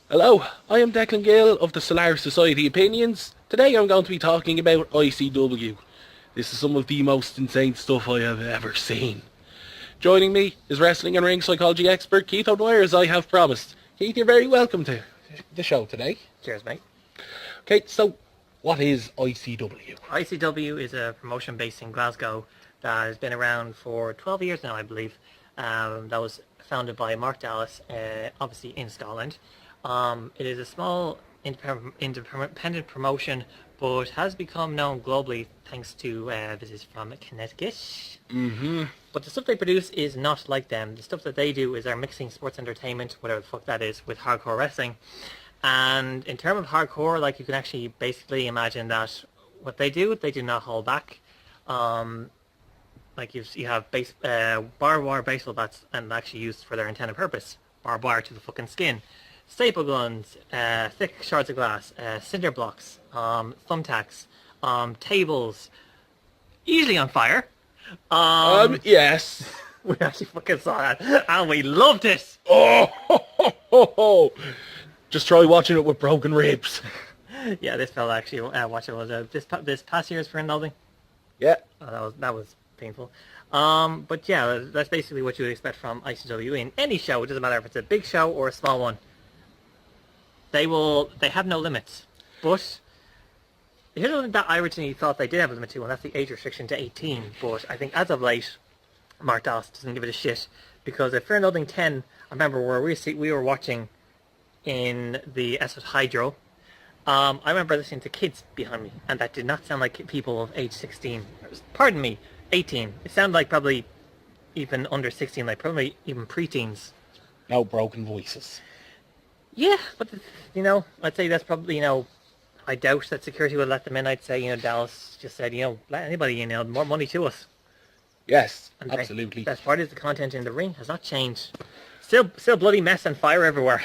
Hello, I am Declan Gill of the Solar Society Opinions. Today I'm going to be talking about ICW. This is some of the most insane stuff I have ever seen. Joining me is wrestling and ring psychology expert Keith O'Dwyer, as I have promised. Keith, you're very welcome to the show today. Cheers, mate. Okay, so what is ICW? ICW is a promotion based in Glasgow that has been around for 12 years now, I believe. That was founded by Mark Dallas, obviously in Scotland. It is a small independent promotion, but has become known globally thanks to visits from Connecticut. But the stuff they produce is not like them. The stuff that they do is they're mixing sports entertainment, whatever the fuck that is, with hardcore wrestling. And in terms of hardcore, like, you can actually basically imagine that what they do not hold back. Like, you have barbed wire baseball bats, and actually used for their intended purpose. Barbed wire to the fucking skin. Staple guns, thick shards of glass, cinder blocks, thumbtacks, tables, easily on fire. Yes. We actually fucking saw that, and we loved it. Oh, just try watching it with broken ribs. Yeah, this fella actually watched it. Was this past year's for Nolding? Yeah. Oh, that was painful. But yeah, that's basically what you would expect from ICW in any show. It doesn't matter if it's a big show or a small one. They have no limits. But here's something that I originally thought they did have a limit to, and that's the age restriction to 18. But I think as of late, Mark Dallas doesn't give it a shit, because at Fear Nothing 10, I remember where we were watching in the Essex Hydro. I remember listening to kids behind me, and that did not sound like people of age 16. Pardon me, 18. It sounded like probably even under 16, like probably even preteens. No broken voices. Yeah, but I'd say that's probably, I doubt that security would let them in. I'd say, Dallas just said, let anybody in, more money to us. Yes, And absolutely. best part is the content in the ring has not changed. Still bloody mess and fire everywhere.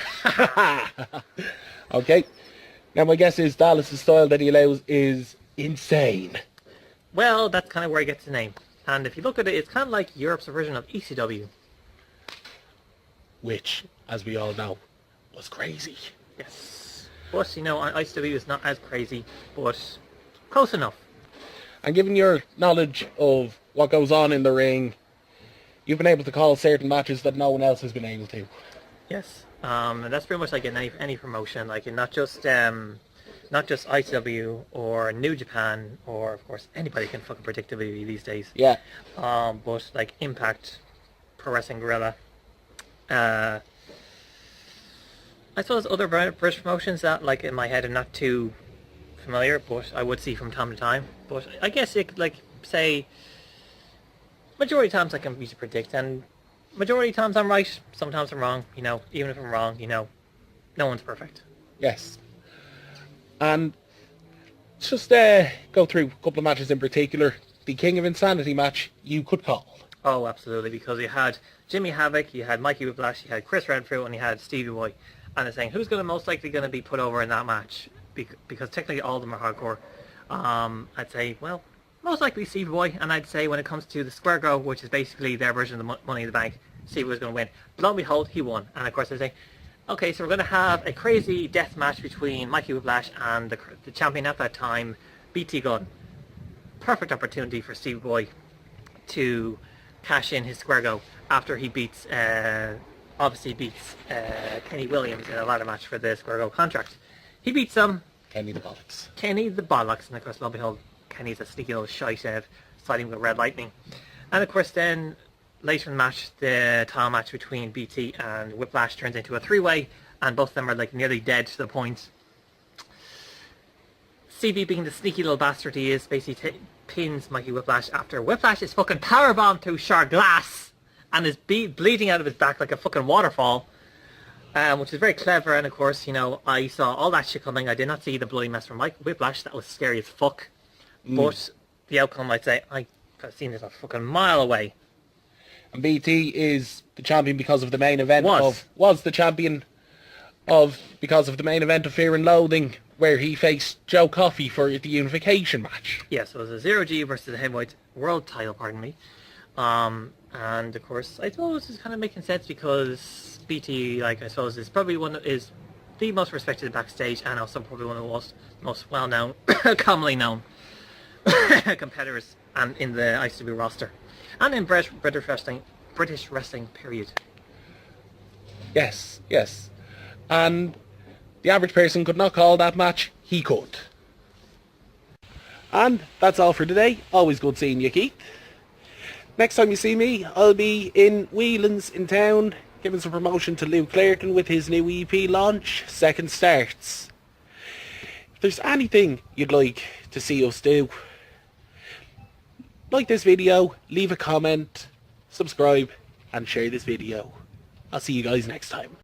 Okay. Now my guess is Dallas' style that he allows is insane. Well, that's kind of where he gets the name. And if you look at it, it's kind of like Europe's version of ECW. Which, as we all know, was crazy. Yes. But, ICW is not as crazy, but close enough. And given your knowledge of what goes on in the ring, you've been able to call certain matches that no one else has been able to. Yes. And that's pretty much like in any promotion, like in not just ICW or New Japan, or of course anybody can fucking predict WWE these days. Yeah. But like Impact, Pro Wrestling Guerrilla, I suppose other British promotions that, like, in my head, are not too familiar, but I would see from time to time. But I guess it could, like, say, majority of times I can usually predict, and majority of times I'm right, sometimes I'm wrong. Even if I'm wrong, no one's perfect. Yes. And just go through a couple of matches in particular. The King of Insanity match you could call. Oh, absolutely, because you had Jimmy Havoc, you had Mikey Whiplash, you had Chris Redfield, and you had Stevie Boy. And they're saying, who's most likely going to be put over in that match? Because technically all of them are hardcore. I'd say, well, most likely Stevie Boy. And I'd say when it comes to the Square Go, which is basically their version of the Money in the Bank, Stevie was going to win. But lo and behold, he won. And of course they say, okay, so we're going to have a crazy death match between Mikey Whiplash and the champion at that time, BT Gunn. Perfect opportunity for Stevie Boy to cash in his Square Go after he beats Kenny Williams in a ladder match for the Square Go contract. He beats him. Kenny the Bollocks. Kenny the Bollocks. And of course, lo and behold, Kenny's a sneaky little shite siding with Red Lightning. And of course then, later in the match, the title match between BT and Whiplash turns into a three-way, and both of them are like nearly dead to the point. CV, being the sneaky little bastard he is, basically pins Mikey Whiplash after Whiplash is fucking powerbombed through shard glass and is bleeding out of his back like a fucking waterfall, which is very clever. And of course, I saw all that shit coming. I did not see the bloody mess from Mike Whiplash. That was scary as fuck. But the outcome, I'd say, I could have seen this a fucking mile away. And BT is the champion because of the main event was the champion because of the main event of Fear and Loathing, where he faced Joe Coffey for the unification match. Yeah, so it was a Zero-G versus the Heavyweight World title, pardon me. And of course, I suppose it's kind of making sense because BT, like, I suppose, is probably the most respected backstage and also probably one of the most well-known, commonly known competitors and in the ICW roster and in British wrestling period. Yes, yes. And the average person could not call that match. He could. And that's all for today. Always good seeing you, Keith. Next time you see me, I'll be in Whelan's in town, giving some promotion to Luke Clerkin with his new EP launch, Second Starts. If there's anything you'd like to see us do, like this video, leave a comment, subscribe, and share this video. I'll see you guys next time.